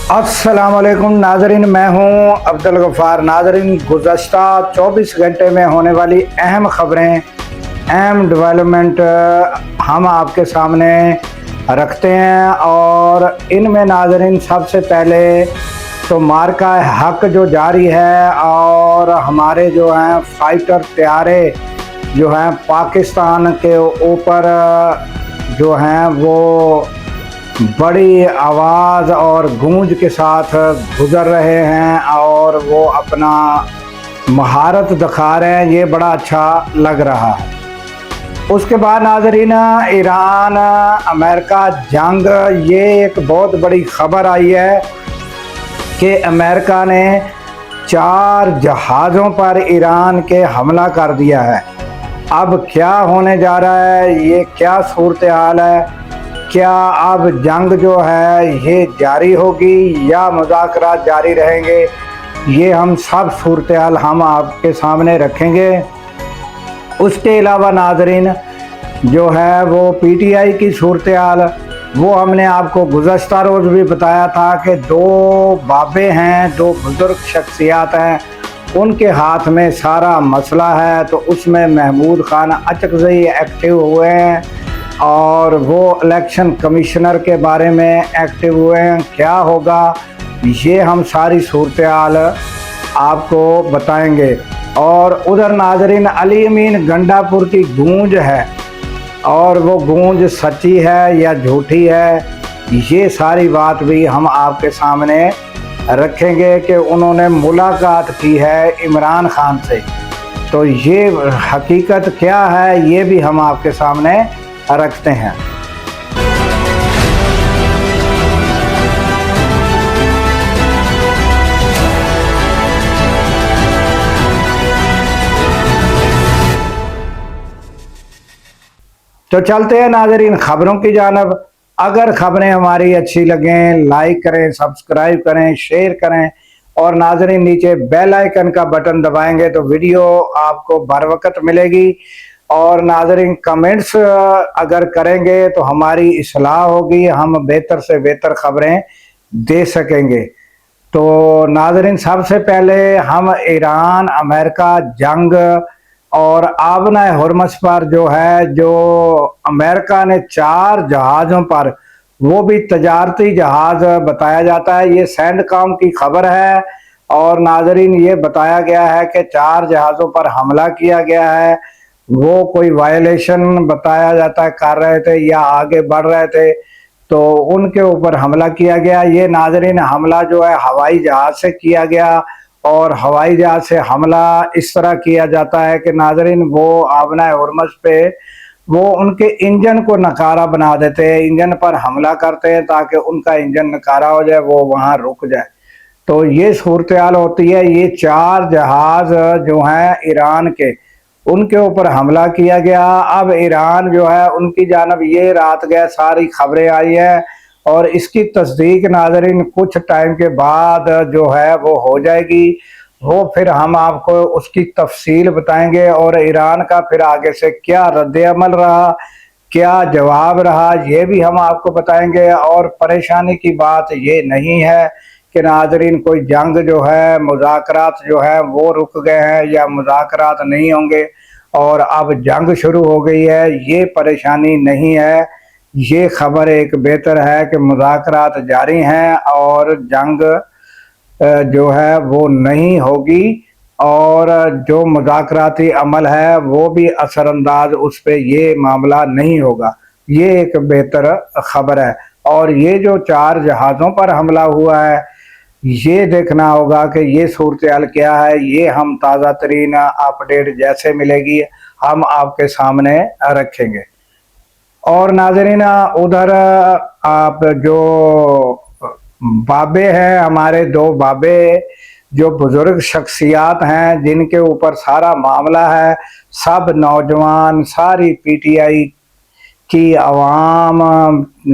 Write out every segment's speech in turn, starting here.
अस्सलाम वालेकुम नाजरीन, मैं हूं अब्दुल गफ़ार। नाजरीन, गुज़श्ता 24 घंटे में होने वाली अहम ख़बरें, अहम डेवलपमेंट हम आपके सामने रखते हैं। और इनमें नाजरीन सबसे पहले तो मार्का हक जो जारी है और हमारे जो हैं फाइटर तैयारे जो हैं पाकिस्तान के ऊपर जो हैं वो बड़ी आवाज़ और गूंज के साथ गुज़र रहे हैं और वो अपना महारत दिखा रहे हैं। ये बड़ा अच्छा लग रहा है। उसके बाद नाज़रीन, ईरान अमेरिका जंग, ये एक बहुत बड़ी ख़बर आई है कि अमेरिका ने 4 जहाज़ों पर ईरान के हमला कर दिया है। अब क्या होने जा रहा है, ये क्या सूरत हाल है, क्या अब जंग जो है ये जारी होगी या मुज़ाकरात जारी रहेंगे, ये हम सब सूरत हाल हम आपके सामने रखेंगे। उसके अलावा नाजरीन जो है वो पीटीआई की सूरत हाल, वो हमने आपको गुज़श्ता रोज़ भी बताया था कि 2 बाबे हैं, 2 बुज़ुर्ग शख्सियात हैं, उनके हाथ में सारा मसला है। तो उसमें महमूद खान अचकज़ई एक्टिव हुए हैं और वो इलेक्शन कमिश्नर के बारे में एक्टिव हुए हैं। क्या होगा ये हम सारी सूरत हाल आपको बताएंगे। और उधर नाजरीन अली अमीन गंडापुर की गूंज है, और वो गूंज सच्ची है या झूठी है, ये सारी बात भी हम आपके सामने रखेंगे कि उन्होंने मुलाकात की है इमरान खान से। तो ये हकीकत क्या है, ये भी हम आपके सामने रखते हैं। तो चलते हैं नाजरीन खबरों की जानब। अगर खबरें हमारी अच्छी लगें, लाइक करें, सब्सक्राइब करें, शेयर करें और नाजरीन नीचे बेल आइकन का बटन दबाएंगे तो वीडियो आपको बर वक्त मिलेगी। और नाजरीन कमेंट्स अगर करेंगे तो हमारी इस्लाह होगी, हम बेहतर से बेहतर खबरें दे सकेंगे। तो नाजरीन सबसे पहले हम ईरान अमेरिका जंग और आबना हुर्मस पर जो है, जो अमेरिका ने 4 जहाज़ों पर, वो भी तजारती जहाज़ बताया जाता है, ये सैंडकॉम की खबर है। और नाजरीन ये बताया गया है कि 4 जहाज़ों पर हमला किया गया है। वो कोई वायलेशन बताया जाता है कर रहे थे या आगे बढ़ रहे थे, तो उनके ऊपर हमला किया गया। ये नाजरीन हमला जो है हवाई जहाज से किया गया, और हवाई जहाज से हमला इस तरह किया जाता है कि नाजरीन वो आबना हुर्मस पे वो उनके इंजन को नकारा बना देते हैं, इंजन पर हमला करते हैं ताकि उनका इंजन नकारा हो जाए, वो वहाँ रुक जाए। तो ये सूरत हाल होती है। ये 4 जहाज जो हैं ईरान के, उनके ऊपर हमला किया गया। अब ईरान जो है उनकी जानब ये रात गए सारी खबरें आई है, और इसकी तस्दीक नाजरीन कुछ टाइम के बाद जो है वो हो जाएगी। वो फिर हम आपको उसकी तफसील बताएंगे और ईरान का फिर आगे से क्या रद्द-ए-अमल रहा, क्या जवाब रहा, ये भी हम आपको बताएंगे। और परेशानी की बात ये नहीं है कि नाजरीन कोई जंग जो है, मुज़ाकरात जो है वो रुक गए हैं या मुज़ाकरात नहीं होंगे और अब जंग शुरू हो गई है, ये परेशानी नहीं है। ये खबर एक बेहतर है कि मुज़ाकरात जारी हैं और जंग जो है वो नहीं होगी, और जो मुज़ाकराती अमल है वो भी असरअंदाज उस पर ये मामला नहीं होगा। ये एक बेहतर खबर है। और ये जो 4 जहाज़ों पर हमला हुआ है, ये देखना होगा कि ये सूरत हाल क्या है। ये हम ताज़ा तरीन अपडेट जैसे मिलेगी हम आपके सामने रखेंगे। और नाजरीन उधर आप जो बाबे हैं, हमारे 2 बाबे जो बुजुर्ग शख्सियात हैं जिनके ऊपर सारा मामला है, सब नौजवान, सारी पीटीआई की आवाम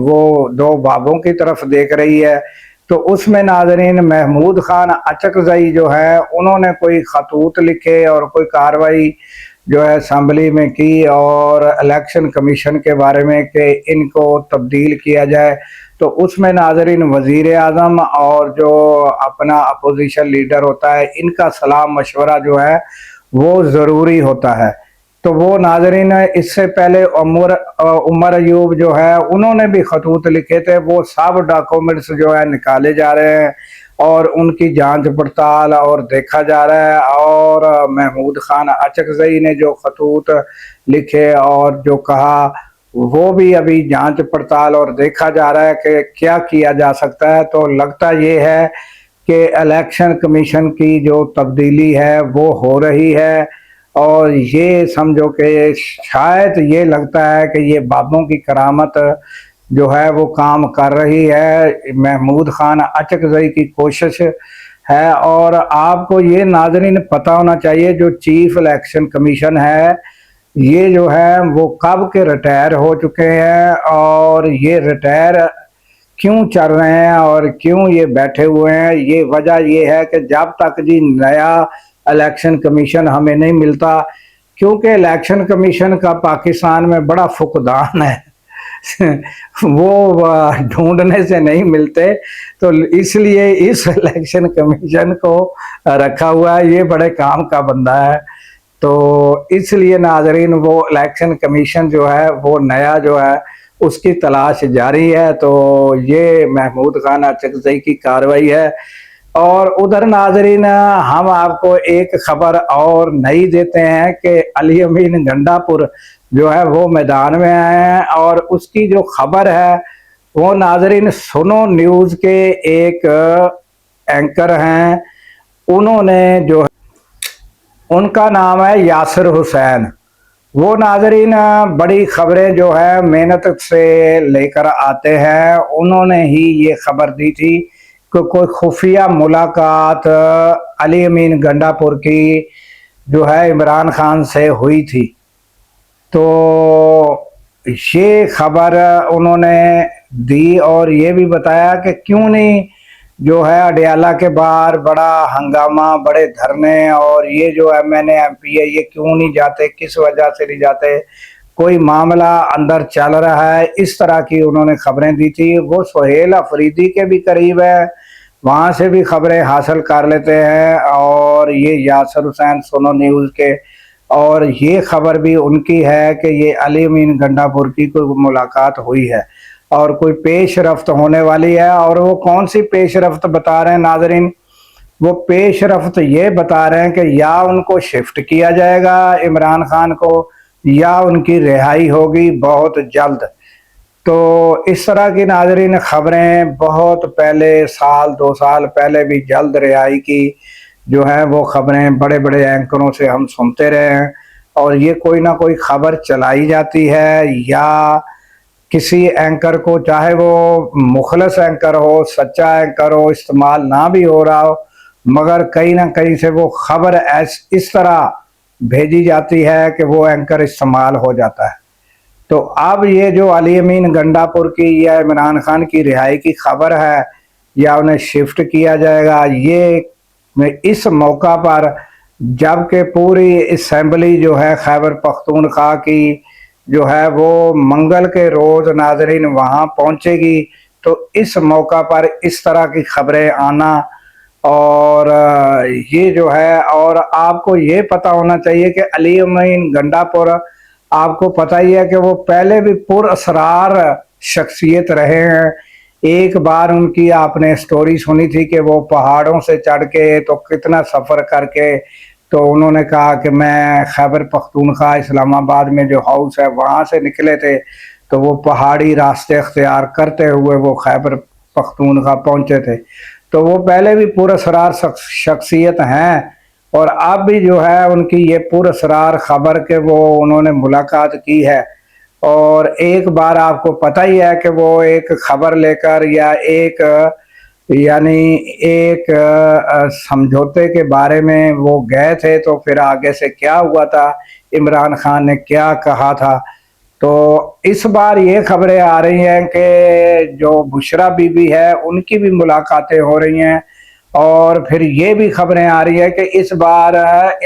वो 2 बाबों की तरफ देख रही है। तो उसमें नाजरीन महमूद खान अचकज़ई जो है, उन्होंने कोई खतूत लिखे और कोई कार्रवाई जो है असम्बली में की और इलेक्शन कमीशन के बारे में कि इनको तब्दील किया जाए। تو اس میں ناظرین وزیر اعظم اور جو اپنا اپوزیشن لیڈر ہوتا ہے ان کا صلاح مشورہ جو ہے وہ ضروری ہوتا ہے۔ تو وہ ناظرین اس سے پہلے عمر ایوب جو ہے انہوں نے بھی خطوط لکھے تھے، وہ سب ڈاکومنٹس جو ہے نکالے جا رہے ہیں اور ان کی جانچ پڑتال اور دیکھا جا رہا ہے۔ اور محمود خان اچکزئی نے جو خطوط لکھے اور جو کہا وہ بھی ابھی جانچ پڑتال اور دیکھا جا رہا ہے کہ کیا کیا جا سکتا ہے۔ تو لگتا یہ ہے کہ الیکشن کمیشن کی جو تبدیلی ہے وہ ہو رہی ہے، اور یہ سمجھو کہ شاید یہ لگتا ہے کہ یہ بابوں کی کرامت جو ہے وہ کام کر رہی ہے، محمود خان اچکزئی کی کوشش ہے۔ اور آپ کو یہ ناظرین پتہ ہونا چاہیے جو چیف الیکشن کمیشن ہے یہ جو ہے وہ کب کے ریٹائر ہو چکے ہیں، اور یہ ریٹائر کیوں چل رہے ہیں اور کیوں یہ بیٹھے ہوئے ہیں۔ یہ وجہ یہ ہے کہ جب تک جی نیا الیکشن کمیشن ہمیں نہیں ملتا، کیونکہ الیکشن کمیشن کا پاکستان میں بڑا فقدان ہے وہ ڈھونڈنے سے نہیں ملتے، تو اس لیے اس الیکشن کمیشن کو رکھا ہوا ہے، یہ بڑے کام کا بندہ ہے۔ تو اس لیے ناظرین وہ الیکشن کمیشن جو ہے وہ نیا جو ہے اس کی تلاش جاری ہے۔ تو یہ محمود خان اچکزئی کی کارروائی ہے۔ اور ادھر ناظرین ہم آپ کو ایک خبر اور نئی دیتے ہیں کہ علی امین گنڈا پور جو ہے وہ میدان میں آئے ہیں، اور اس کی جو خبر ہے وہ ناظرین سنو نیوز کے ایک اینکر ہیں، انہوں نے جو ان کا نام ہے یاسر حسین، وہ ناظرین بڑی خبریں جو ہے محنت سے لے کر آتے ہیں۔ انہوں نے ہی یہ خبر دی تھی کہ کوئی خفیہ ملاقات علی امین گنڈا پور کی جو ہے عمران خان سے ہوئی تھی۔ تو یہ خبر انہوں نے دی اور یہ بھی بتایا کہ کیوں نہیں جو ہے اڈیالہ کے باہر بڑا ہنگامہ، بڑے دھرنے، اور یہ جو ایم پی ہے یہ کیوں نہیں جاتے، کس وجہ سے نہیں جاتے، کوئی معاملہ اندر چل رہا ہے، اس طرح کی انہوں نے خبریں دی تھی۔ وہ سہیل افریدی کے بھی قریب ہے، وہاں سے بھی خبریں حاصل کر لیتے ہیں، اور یہ یاسر حسین سنو نیوز کے، اور یہ خبر بھی ان کی ہے کہ یہ علی امین گنڈا پور کی کوئی ملاقات ہوئی ہے اور کوئی پیش رفت ہونے والی ہے۔ اور وہ کون سی پیش رفت بتا رہے ہیں ناظرین؟ وہ پیش رفت یہ بتا رہے ہیں کہ یا ان کو شفٹ کیا جائے گا عمران خان کو، یا ان کی رہائی ہوگی بہت جلد۔ تو اس طرح کی ناظرین خبریں بہت پہلے، سال دو سال پہلے بھی جلد رہائی کی جو ہے وہ خبریں بڑے بڑے اینکروں سے ہم سنتے رہے ہیں، اور یہ کوئی نہ کوئی خبر چلائی جاتی ہے، یا کسی اینکر کو، چاہے وہ مخلص اینکر ہو، سچا اینکر ہو، استعمال نہ بھی ہو رہا ہو، مگر کہیں نہ کہیں سے وہ خبر اس طرح بھیجی جاتی ہے کہ وہ اینکر استعمال ہو جاتا ہے۔ تو اب یہ جو علی امین گنڈا پور کی یا عمران خان کی رہائی کی خبر ہے یا انہیں شفٹ کیا جائے گا، یہ اس موقع پر جب کہ پوری اسمبلی جو ہے خیبر پختونخوا کی جو ہے وہ منگل کے روز ناظرین وہاں پہنچے گی، تو اس موقع پر اس طرح کی خبریں آنا، اور یہ جو ہے، اور آپ کو یہ پتہ ہونا چاہیے کہ علی امین گنڈا پور آپ کو پتہ ہی ہے کہ وہ پہلے بھی پر اسرار شخصیت رہے ہیں۔ ایک بار ان کی آپ نے سٹوری سنی تھی کہ وہ پہاڑوں سے چڑھ کے تو کتنا سفر کر کے، تو انہوں نے کہا کہ میں خیبر پختونخوا اسلام آباد میں جو ہاؤس ہے وہاں سے نکلے تھے، تو وہ پہاڑی راستے اختیار کرتے ہوئے وہ خیبر پختونخوا پہنچے تھے۔ تو وہ پہلے بھی پر اسرار شخصیت ہیں، اور اب بھی جو ہے ان کی یہ پر اسرار خبر کہ وہ انہوں نے ملاقات کی ہے۔ اور ایک بار آپ کو پتہ ہی ہے کہ وہ ایک خبر لے کر یا ایک سمجھوتے کے بارے میں وہ گئے تھے، تو پھر آگے سے کیا ہوا تھا، عمران خان نے کیا کہا تھا۔ تو اس بار یہ خبریں آ رہی ہیں کہ جو بشرا بی بی ہے ان کی بھی ملاقاتیں ہو رہی ہیں، اور پھر یہ بھی خبریں آ رہی ہے کہ اس بار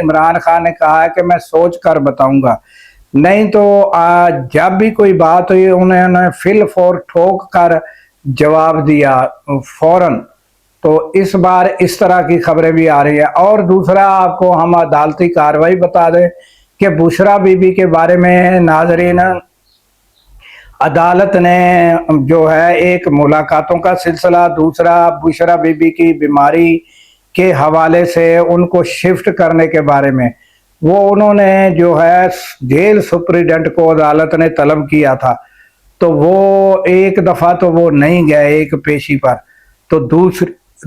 عمران خان نے کہا ہے کہ میں سوچ کر بتاؤں گا، نہیں تو جب بھی کوئی بات ہوئی انہوں نے فل فور ٹھوک کر जवाब दिया फौरन। तो इस बार इस तरह की खबरें भी आ रही है। और दूसरा आपको हम अदालती कार्रवाई बता दें कि बुशरा बीबी के बारे में नाजरीन, अदालत ने जो है एक मुलाकातों का सिलसिला, दूसरा बुशरा बीबी की बीमारी के हवाले से उनको शिफ्ट करने के बारे में वो उन्होंने जो है जेल सुप्रिटेंडेंट को अदालत ने तलब किया था। तो वो एक दफ़ा तो वो नहीं गए एक पेशी पर, तो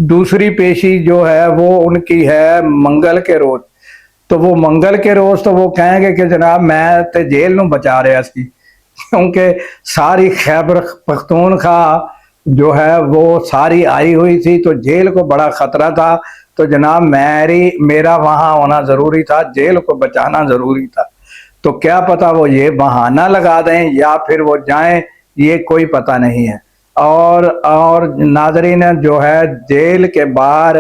दूसरी पेशी जो है वो उनकी है मंगल के रोज। तो वो मंगल के रोज तो वो कहेंगे कि जनाब मैं तो जेल नूं बचा रहा सी, क्योंकि सारी खैबर पख्तूनख्वा जो है वो सारी आई हुई थी, तो जेल को बड़ा खतरा था। तो जनाब मेरा वहां होना जरूरी था, जेल को बचाना जरूरी था। तो क्या पता वो ये बहाना लगा दें या फिर वो जाएं, ये कोई पता नहीं है। और नाजरीन जो है जेल के बाहर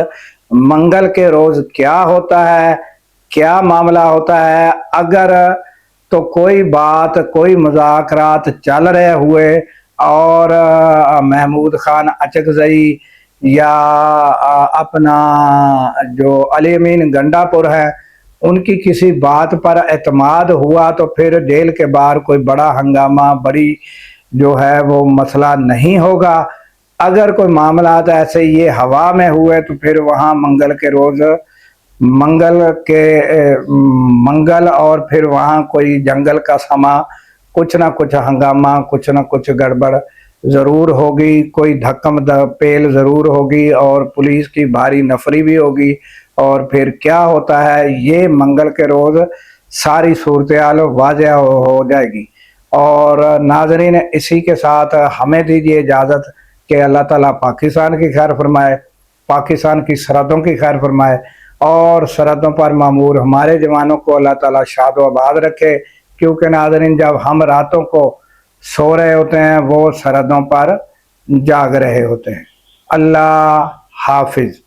मंगल के रोज क्या होता है, क्या मामला होता है, अगर तो कोई बात कोई मुज़ाकरात चल रहे हुए और महमूद खान अचकजई या अपना जो अली अमीन गंडापुर है उनकी किसी बात पर एतमाद हुआ, तो फिर जेल के बाहर कोई बड़ा हंगामा, बड़ी जो है वो मसला नहीं होगा। अगर कोई मामला ऐसे ये हवा में हुए तो फिर वहाँ मंगल के रोज मंगल और फिर वहाँ कोई जंगल का समा, कुछ ना कुछ हंगामा, कुछ ना कुछ गड़बड़ ज़रूर होगी, कोई धक्कम पेल ज़रूर होगी और पुलिस की भारी नफरी भी होगी। और फिर क्या होता है ये मंगल के रोज़ सारी सूरत-ए-हाल वाज़ेह हो जाएगी। और नाज़रीन इसी के साथ हमें दीजिए इजाज़त कि अल्लाह ताला पाकिस्तान की खैर फरमाए, पाकिस्तान की सरहदों की खैर फरमाए और सरहदों पर मामूर हमारे जवानों को अल्लाह ताला शाद आबाद रखे। क्योंकि नाज़रीन जब हम रातों को सो रहे होते हैं वो सरहदों पर जाग रहे होते हैं। अल्लाह हाफिज।